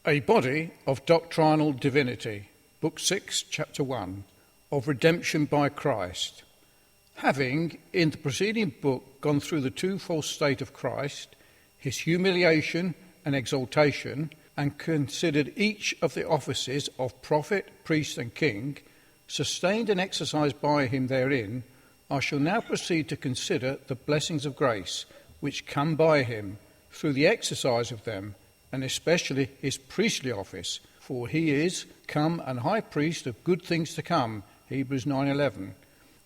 A Body of Doctrinal Divinity, Book 6, Chapter 1, of Redemption by Christ. Having, in the preceding book, gone through the twofold state of Christ, his humiliation and exaltation, and considered each of the offices of prophet, priest and king, sustained and exercised by him therein, I shall now proceed to consider the blessings of grace which come by him through the exercise of them, and especially his priestly office, for he is come an high priest of good things to come, Hebrews 9:11,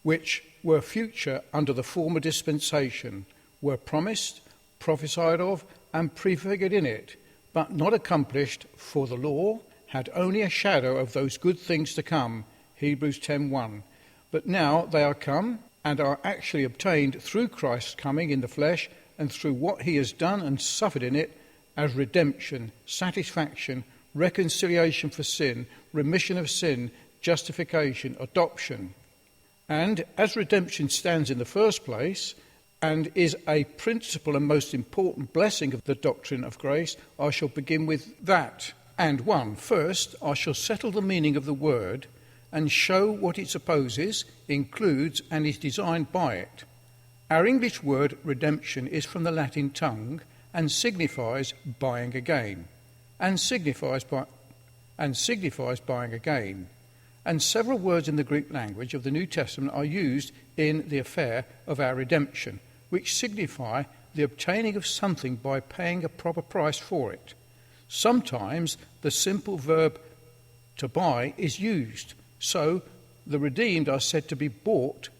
which were future under the former dispensation, were promised, prophesied of, and prefigured in it, but not accomplished, for the law had only a shadow of those good things to come, Hebrews 10:1. But now they are come, and are actually obtained through Christ's coming in the flesh, and through what he has done and suffered in it, as redemption, satisfaction, reconciliation for sin, remission of sin, justification, adoption. And as redemption stands in the first place, and is a principal and most important blessing of the doctrine of grace, I shall begin with that. And first, I shall settle the meaning of the word, and show what it supposes, includes, and is designed by it. Our English word redemption is from the Latin tongue, and signifies buying again, and signifies buying again. And several words in the Greek language of the New Testament are used in the affair of our redemption, which signify the obtaining of something by paying a proper price for it. Sometimes the simple verb to buy is used, so the redeemed are said to be bought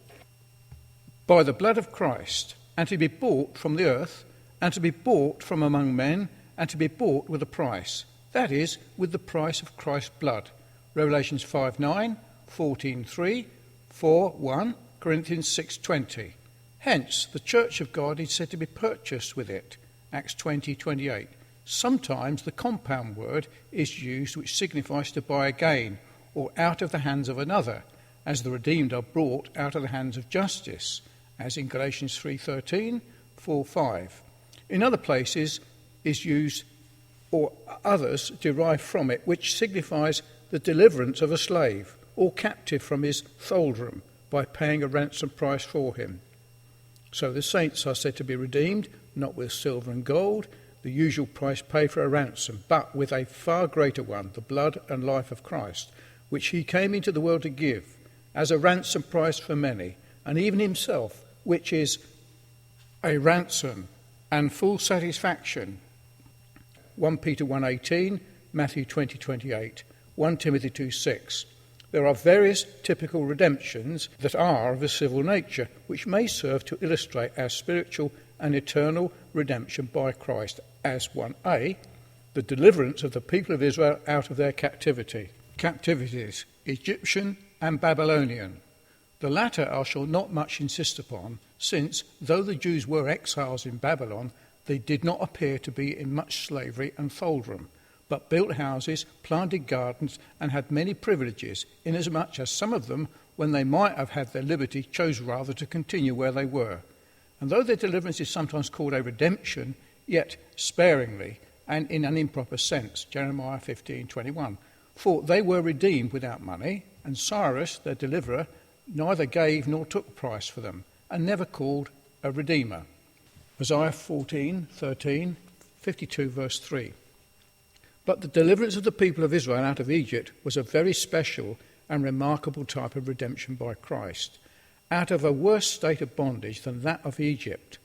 by the blood of Christ, and to be bought from the earth, and to be bought from among men, and to be bought with a price, that is, with the price of Christ's blood. Revelations 5:9, 14:3, 4:1, Corinthians 6:20. Hence, the church of God is said to be purchased with it, Acts 20:28. Sometimes the compound word is used which signifies to buy again, or out of the hands of another, as the redeemed are brought out of the hands of justice, as in Galatians 3:13, 4:5. In other places is used, or others derive from it, which signifies the deliverance of a slave or captive from his thraldom by paying a ransom price for him. So the saints are said to be redeemed, not with silver and gold, the usual price paid for a ransom, but with a far greater one, the blood and life of Christ, which he came into the world to give, as a ransom price for many, and even himself, which is a ransom and full satisfaction. 1 Peter 1:18, Matthew 20:28, 1 Timothy 2:6. There are various typical redemptions that are of a civil nature, which may serve to illustrate our spiritual and eternal redemption by Christ, as 1a, the deliverance of the people of Israel out of their captivities, Egyptian and Babylonian. The latter I shall not much insist upon, since, though the Jews were exiles in Babylon, they did not appear to be in much slavery and thraldom, but built houses, planted gardens, and had many privileges, inasmuch as some of them, when they might have had their liberty, chose rather to continue where they were. And though their deliverance is sometimes called a redemption, yet sparingly, and in an improper sense, Jeremiah 15:21, for they were redeemed without money, and Cyrus, their deliverer, neither gave nor took price for them, and never called a redeemer. Isaiah 14:13, 52 verse 3. But the deliverance of the people of Israel out of Egypt was a very special and remarkable type of redemption by Christ, out of a worse state of bondage than that of Egypt.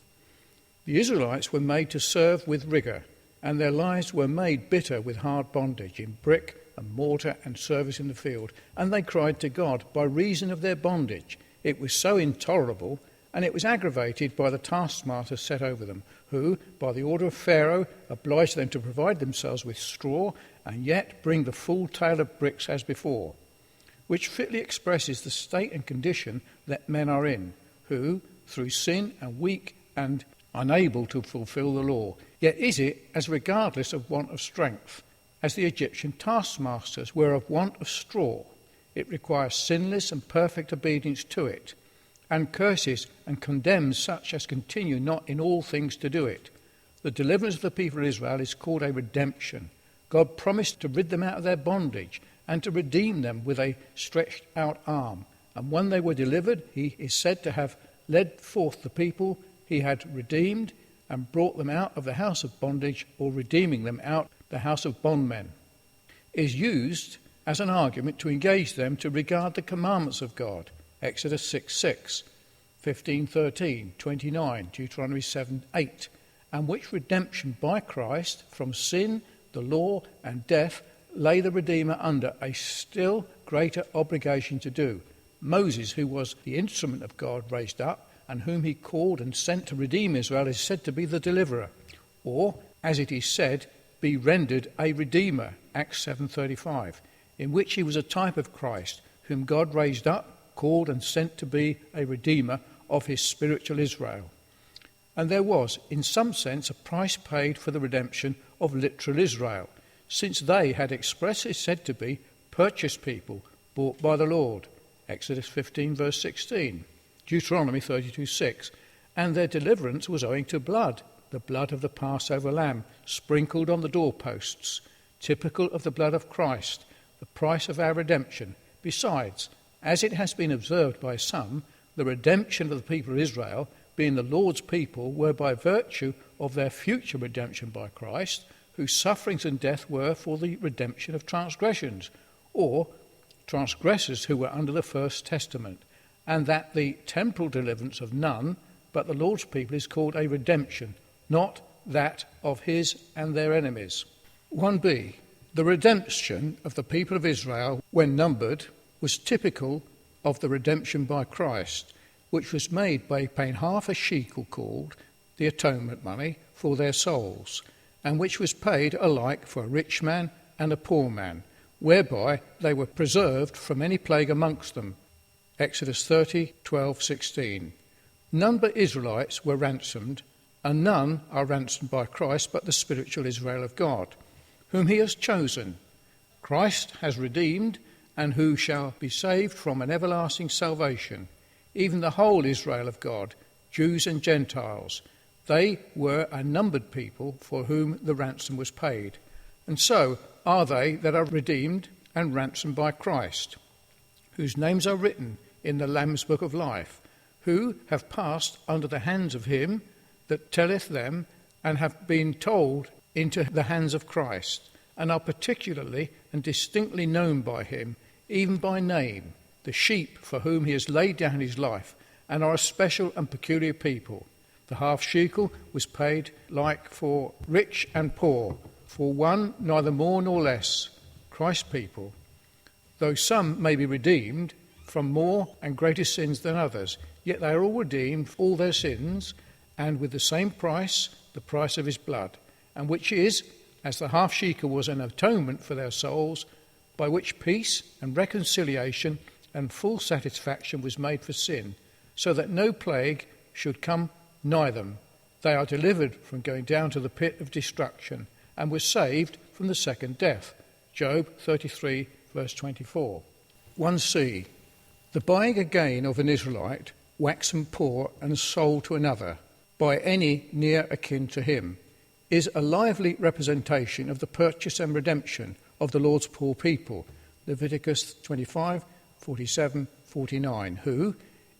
The Israelites were made to serve with rigour, and their lives were made bitter with hard bondage in brick and mortar and service in the field, and they cried to God by reason of their bondage. It was so intolerable, and it was aggravated by the taskmasters set over them, who, by the order of Pharaoh, obliged them to provide themselves with straw, and yet bring the full tale of bricks as before, which fitly expresses the state and condition that men are in, who, through sin, are weak and unable to fulfil the law. Yet is it as regardless of want of strength, as the Egyptian taskmasters were of want of straw. It requires sinless and perfect obedience to it, and curses and condemns such as continue not in all things to do it. The deliverance of the people of Israel is called a redemption. God promised to rid them out of their bondage and to redeem them with a stretched out arm. And when they were delivered, he is said to have led forth the people he had redeemed and brought them out of the house of bondage, or redeeming them out the house of bondmen, is used as an argument to engage them to regard the commandments of God. Exodus 6:6, 15:13, 29, Deuteronomy 7:8, and which redemption by Christ from sin, the law, and death lay the Redeemer under a still greater obligation to do. Moses, who was the instrument of God raised up, and whom he called and sent to redeem Israel, is said to be the deliverer, or, as it is said, be rendered a redeemer, Acts 7:35, in which he was a type of Christ, whom God raised up, called and sent to be a redeemer of his spiritual Israel. And there was, in some sense, a price paid for the redemption of literal Israel, since they had expressly said to be purchased people, bought by the Lord, Exodus 15 verse 16, Deuteronomy 32:6, and their deliverance was owing to blood, the blood of the Passover lamb, sprinkled on the doorposts, typical of the blood of Christ, the price of our redemption. Besides, as it has been observed by some, the redemption of the people of Israel, being the Lord's people, were by virtue of their future redemption by Christ, whose sufferings and death were for the redemption of transgressions, or transgressors who were under the first testament, and that the temporal deliverance of none but the Lord's people is called a redemption, not that of his and their enemies. 1b. The redemption of the people of Israel, when numbered, was typical of the redemption by Christ, which was made by paying half a shekel, called the atonement money, for their souls, and which was paid alike for a rich man and a poor man, whereby they were preserved from any plague amongst them. Exodus 30:12-16. None but Israelites were ransomed, and none are ransomed by Christ but the spiritual Israel of God, whom he has chosen. Christ has redeemed, and who shall be saved from an everlasting salvation, even the whole Israel of God, Jews and Gentiles. They were a numbered people for whom the ransom was paid, and so are they that are redeemed and ransomed by Christ, whose names are written in the Lamb's book of life, who have passed under the hands of him that telleth them, and have been told into the hands of Christ, and are particularly and distinctly known by him, even by name, the sheep for whom he has laid down his life, and are a special and peculiar people. The half shekel was paid like for rich and poor, for one neither more nor less, Christ's people, though some may be redeemed from more and greater sins than others, yet they are all redeemed for all their sins, and with the same price, the price of his blood, and which is, as the half shekel was an atonement for their souls, by which peace and reconciliation and full satisfaction was made for sin, so that no plague should come nigh them. They are delivered from going down to the pit of destruction, and were saved from the second death. Job 33 verse 24. 1c. The buying again of an Israelite, waxen poor and sold to another, by any near akin to him, is a lively representation of the purchase and redemption of the Lord's poor people, Leviticus 25, 47, 49, who,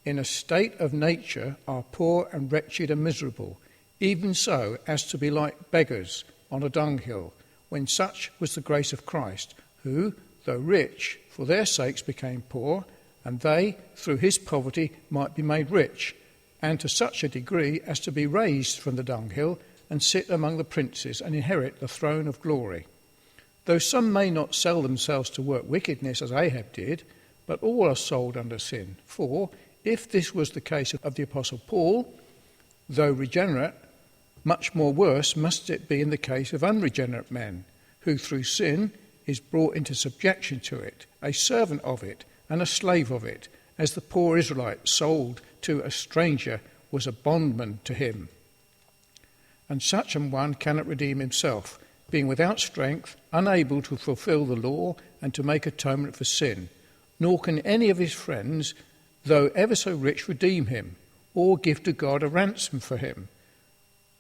in a state of nature, are poor and wretched and miserable, even so as to be like beggars on a dunghill, when such was the grace of Christ, who, though rich, for their sakes became poor, and they, through his poverty, might be made rich, and to such a degree as to be raised from the dunghill, and sit among the princes, and inherit the throne of glory. Though some may not sell themselves to work wickedness as Ahab did, but all are sold under sin. For, if this was the case of the Apostle Paul, though regenerate, much more worse must it be in the case of unregenerate men, who through sin is brought into subjection to it, a servant of it, and a slave of it, as the poor Israelite sold to a stranger was a bondman to him. And such an one cannot redeem himself, being without strength, unable to fulfill the law and to make atonement for sin, nor can any of his friends, though ever so rich, redeem him, or give to God a ransom for him.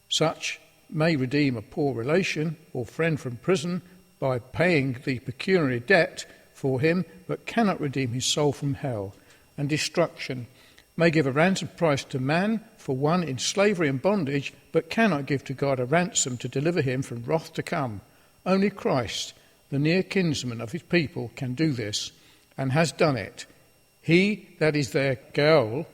Such may redeem a poor relation or friend from prison, by paying the pecuniary debt for him, but cannot redeem his soul from hell and destruction, may give a ransom price to man for one in slavery and bondage, but cannot give to God a ransom to deliver him from wrath to come. Only Christ, the near kinsman of his people, can do this, and has done it. He that is their Geol,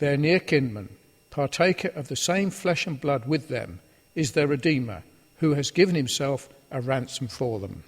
their near kinsman, partaker of the same flesh and blood with them, is their Redeemer, who has given himself a ransom for them.